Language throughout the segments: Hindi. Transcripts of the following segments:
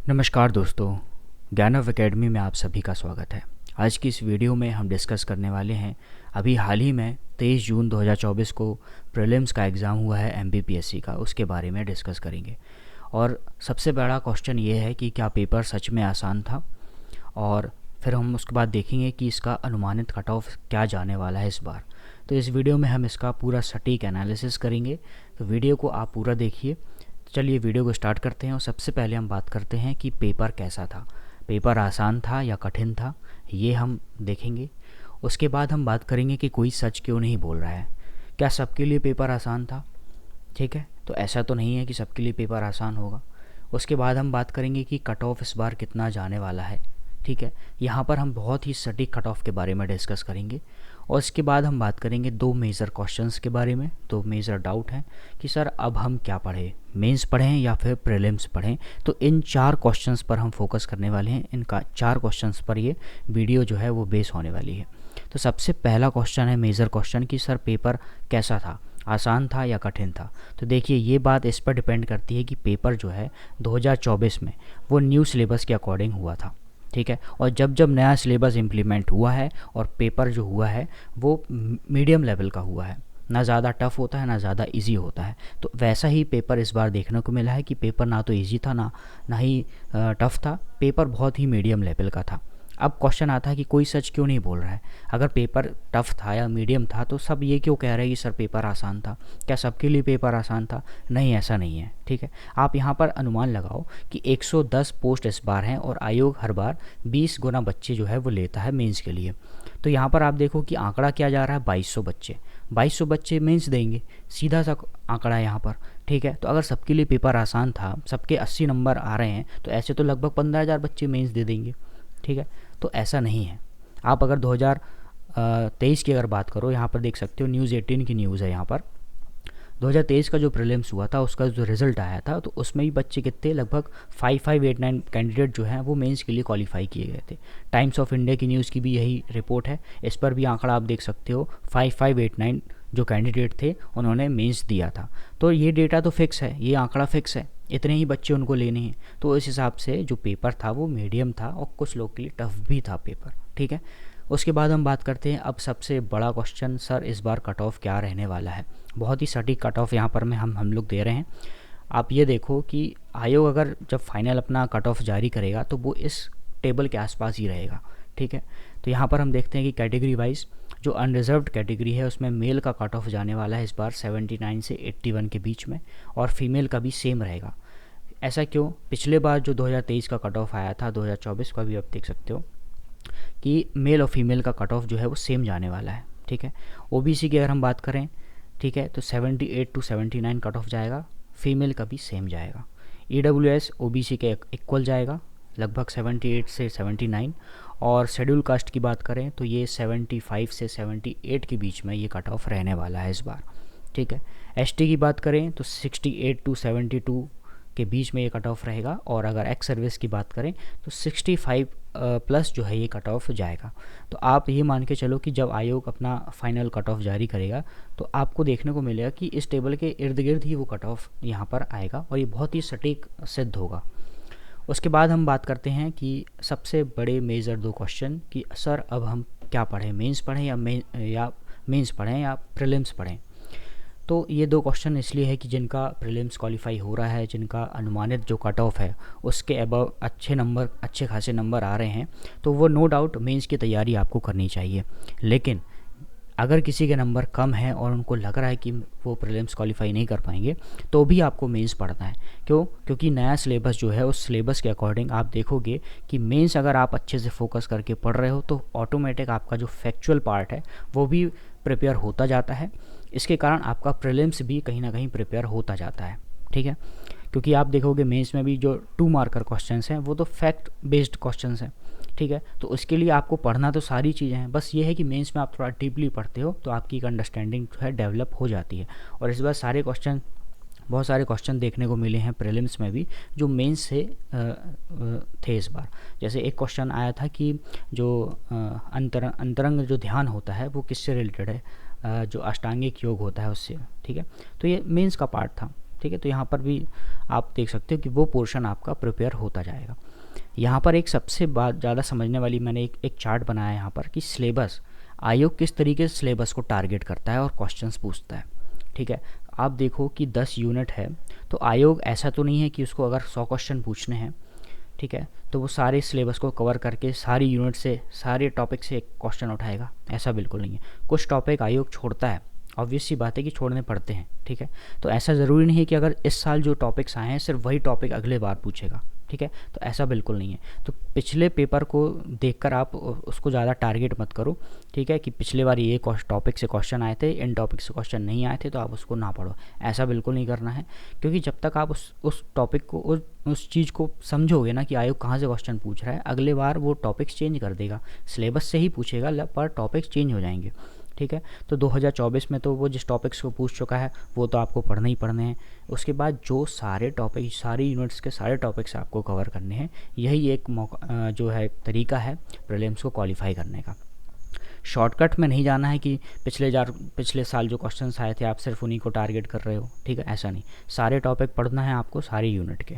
नमस्कार दोस्तों, ज्ञानव एकेडमी में आप सभी का स्वागत है। आज की इस वीडियो में हम डिस्कस करने वाले हैं अभी हाल ही में 23 जून 2024 को प्रीलिम्स का एग्ज़ाम हुआ है एमपीपीएससी का, उसके बारे में डिस्कस करेंगे। और सबसे बड़ा क्वेश्चन ये है कि क्या पेपर सच में आसान था, और फिर हम उसके बाद देखेंगे कि इसका अनुमानित कट ऑफ क्या जाने वाला है इस बार। तो इस वीडियो में हम इसका पूरा सटीक एनालिसिस करेंगे, तो वीडियो को आप पूरा देखिए। चलिए वीडियो को स्टार्ट करते हैं। और सबसे पहले हम बात करते हैं कि पेपर कैसा था, पेपर आसान था या कठिन था, ये हम देखेंगे। उसके बाद हम बात करेंगे कि कोई सच क्यों नहीं बोल रहा है, क्या सबके लिए पेपर आसान था। ठीक है, तो ऐसा तो नहीं है कि सबके लिए पेपर आसान होगा। उसके बाद हम बात करेंगे कि कट ऑफ इस बार कितना जाने वाला है। ठीक है, यहाँ पर हम बहुत ही सटीक कट ऑफ के बारे में डिस्कस करेंगे। और इसके बाद हम बात करेंगे दो मेजर क्वेश्चंस के बारे में, दो मेजर डाउट हैं कि सर अब हम क्या पढ़ें, मेंस पढ़ें या फिर प्रीलिम्स पढ़ें। तो इन चार क्वेश्चंस पर हम फोकस करने वाले हैं, इनका चार क्वेश्चंस पर ये वीडियो जो है वो बेस होने वाली है। तो सबसे पहला क्वेश्चन है मेजर क्वेश्चन कि सर पेपर कैसा था, आसान था या कठिन था। तो देखिए ये बात इस पर डिपेंड करती है कि पेपर जो है 2024 में वो न्यू सिलेबस के अकॉर्डिंग हुआ था। ठीक है, और जब जब नया सिलेबस इम्प्लीमेंट हुआ है और पेपर जो हुआ है वो मीडियम लेवल का हुआ है, ना ज़्यादा टफ़ होता है ना ज़्यादा इजी होता है। तो वैसा ही पेपर इस बार देखने को मिला है कि पेपर ना तो इजी था ना ही टफ़ था, पेपर बहुत ही मीडियम लेवल का था। अब क्वेश्चन आता है कि कोई सच क्यों नहीं बोल रहा है। अगर पेपर टफ़ था या मीडियम था तो सब ये क्यों कह रहे हैं कि सर पेपर आसान था। क्या सबके लिए पेपर आसान था? नहीं, ऐसा नहीं है। ठीक है, आप यहाँ पर अनुमान लगाओ कि 110 पोस्ट इस बार हैं और आयोग हर बार 20 गुना बच्चे जो है वो लेता है मेंस के लिए। तो यहाँ पर आप देखो कि आंकड़ा क्या जा रहा है, 2200 बच्चे। 2200 बच्चे मेंस देंगे, सीधा सा आंकड़ा है यहाँ पर। ठीक है, तो अगर सबके लिए पेपर आसान था, सबके 80 नंबर आ रहे हैं, तो ऐसे तो लगभग 15,000 बच्चे मेंस दे देंगे। ठीक है, तो ऐसा नहीं है। आप अगर 2023 की अगर बात करो, यहाँ पर देख सकते हो न्यूज़ 18 की न्यूज़ है यहाँ पर। 2023 का जो प्रीलिम्स हुआ था उसका जो रिज़ल्ट आया था तो उसमें भी बच्चे कितने, लगभग 5589 कैंडिडेट जो हैं वो मेंस के लिए क्वालिफाई किए गए थे। टाइम्स ऑफ इंडिया की न्यूज़ की भी यही रिपोर्ट है, इस पर भी आंकड़ा आप देख सकते हो। 5589 जो कैंडिडेट थे उन्होंने मेंस दिया था। तो ये डेटा तो फिक्स है, ये आंकड़ा फिक्स है, इतने ही बच्चे उनको लेने हैं। तो इस हिसाब से जो पेपर था वो मीडियम था और कुछ लोग के लिए टफ भी था पेपर। ठीक है, उसके बाद हम बात करते हैं अब सबसे बड़ा क्वेश्चन, सर इस बार कट ऑफ क्या रहने वाला है। बहुत ही सटीक कट ऑफ यहाँ पर में हम लोग दे रहे हैं। आप ये देखो कि आयोग अगर जब फाइनल अपना कट ऑफ जारी करेगा तो वो इस टेबल के आसपास ही रहेगा। ठीक है, तो यहाँ पर हम देखते हैं कि कैटेगरी वाइज जो अनरिजर्व्ड कैटेगरी है उसमें मेल का कट ऑफ जाने वाला है इस बार 79 से 81 के बीच में, और फीमेल का भी सेम रहेगा। ऐसा क्यों? पिछले बार जो 2023 का कट ऑफ आया था 2024 का भी आप देख सकते हो कि मेल और फीमेल का कट ऑफ जो है वो सेम जाने वाला है। ठीक है, ओबीसी की अगर हम बात करें, ठीक है, तो 78 टू 79 कट ऑफ जाएगा, फीमेल का भी सेम जाएगा। ईडब्ल्यूएस ओबीसी के इक्वल जाएगा, लगभग 78 से 79। और शेड्यूल कास्ट की बात करें तो ये 75 से 78 के बीच में ये कट ऑफ रहने वाला है इस बार। ठीक है, एसटी की बात करें तो 68 टू 72 के बीच में ये कट ऑफ रहेगा। और अगर एक्स सर्विस की बात करें तो 65 प्लस जो है ये कट ऑफ जाएगा। तो आप ये मान के चलो कि जब आयोग अपना फाइनल कट ऑफ जारी करेगा तो आपको देखने को मिलेगा कि इस टेबल के इर्द गिर्द ही वो कट ऑफ यहाँ पर आएगा और ये बहुत ही सटीक सिद्ध होगा। उसके बाद हम बात करते हैं कि सबसे बड़े मेजर दो क्वेश्चन कि सर अब हम क्या पढ़ें, मेंस पढ़ें या मेंस पढ़ें या प्रीलिम्स पढ़ें। तो ये दो क्वेश्चन इसलिए है कि जिनका प्रीलिम्स क्वालिफाई हो रहा है, जिनका अनुमानित जो कट ऑफ है उसके अबव अच्छे खासे नंबर आ रहे हैं, तो वो नो डाउट मेंस की तैयारी आपको करनी चाहिए। लेकिन अगर किसी के नंबर कम है और उनको लग रहा है कि वो प्रीलिम्स क्वालिफाई नहीं कर पाएंगे तो भी आपको मेंस पढ़ना है। क्यों? क्योंकि नया सिलेबस जो है उस सिलेबस के अकॉर्डिंग आप देखोगे कि मेंस अगर आप अच्छे से फोकस करके पढ़ रहे हो तो ऑटोमेटिक आपका जो फैक्चुअल पार्ट है वो भी प्रिपेयर होता जाता है। इसके कारण आपका प्रीलिम्स भी कहीं ना कहीं प्रिपेयर होता जाता है। ठीक है, क्योंकि आप देखोगे मेंस में भी जो 2 मार्कर क्वेश्चंस हैं वो तो फैक्ट बेस्ड क्वेश्चंस हैं। ठीक है, तो उसके लिए आपको पढ़ना तो सारी चीज़ें हैं, बस ये है कि मेंस में आप थोड़ा डीपली पढ़ते हो तो आपकी एक अंडरस्टैंडिंग जो है डेवलप हो जाती है। और इस बार बहुत सारे क्वेश्चन देखने को मिले हैं प्रीलिम्स में भी जो मेंस से थे इस बार। जैसे एक क्वेश्चन आया था कि जो अंतरंग जो ध्यान होता है वो किससे रिलेटेड है, जो अष्टांगिक योग होता है उससे। ठीक है, तो ये मेंस का पार्ट था। ठीक है। तो यहाँ पर भी आप देख सकते हो कि वो पोर्शन आपका प्रिपेयर होता जाएगा। यहाँ पर एक सबसे बात ज़्यादा समझने वाली मैंने एक चार्ट बनाया है यहाँ पर कि सिलेबस, आयोग किस तरीके से सिलेबस को टारगेट करता है और क्वेश्चंस पूछता है, ठीक है। आप देखो कि 10 यूनिट है, तो आयोग ऐसा तो नहीं है कि उसको अगर 100 क्वेश्चन पूछने हैं, ठीक है, तो वो सारे सिलेबस को कवर करके सारी यूनिट से सारे टॉपिक से एक क्वेश्चन उठाएगा, ऐसा बिल्कुल नहीं है। कुछ टॉपिक आयोग छोड़ता है, ऑब्वियस सी बात है कि छोड़ने पड़ते हैं, ठीक है। तो ऐसा ज़रूरी नहीं है कि अगर इस साल जो टॉपिक्स आए हैं सिर्फ वही टॉपिक अगले बार पूछेगा, ठीक है। तो ऐसा बिल्कुल नहीं है। तो पिछले पेपर को देखकर आप उसको ज़्यादा टारगेट मत करो, ठीक है, कि पिछले बार ये टॉपिक से क्वेश्चन आए थे, इन टॉपिक से क्वेश्चन नहीं आए थे, तो आप उसको ना पढ़ो, ऐसा बिल्कुल नहीं करना है। क्योंकि जब तक आप उस टॉपिक को उस चीज़ को समझोगे ना कि आयोग कहाँ से क्वेश्चन पूछ रहा है, अगले बार वो टॉपिक्स चेंज कर देगा, सिलेबस से ही पूछेगा पर टॉपिक्स चेंज हो जाएंगे, ठीक है। तो 2024 में तो वो जिस टॉपिक्स को पूछ चुका है वो तो आपको पढ़ने ही पढ़ने हैं। उसके बाद जो सारे टॉपिक, सारी यूनिट्स के सारे टॉपिक्स आपको कवर करने हैं, यही एक मौका जो है तरीका है प्रीलिम्स को क्वालिफाई करने का। शॉर्टकट में नहीं जाना है कि पिछले साल जो क्वेश्चंस आए थे आप सिर्फ उन्हीं को टारगेट कर रहे हो, ठीक है, ऐसा नहीं। सारे टॉपिक पढ़ना है आपको, सारी यूनिट के,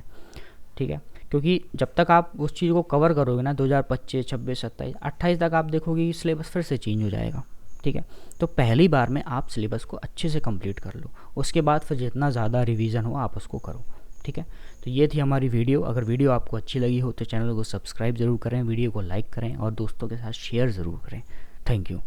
ठीक है। क्योंकि जब तक आप उस चीज़ को कवर करोगे ना 2025, 26, 27, 28 तक आप देखोगे कि सिलेबस फिर से चेंज हो जाएगा, ठीक है। तो पहली बार में आप सिलेबस को अच्छे से कंप्लीट कर लो, उसके बाद फिर जितना ज़्यादा रिवीजन हो आप उसको करो, ठीक है। तो ये थी हमारी वीडियो। अगर वीडियो आपको अच्छी लगी हो तो चैनल को सब्सक्राइब ज़रूर करें, वीडियो को लाइक करें और दोस्तों के साथ शेयर ज़रूर करें। Thank you.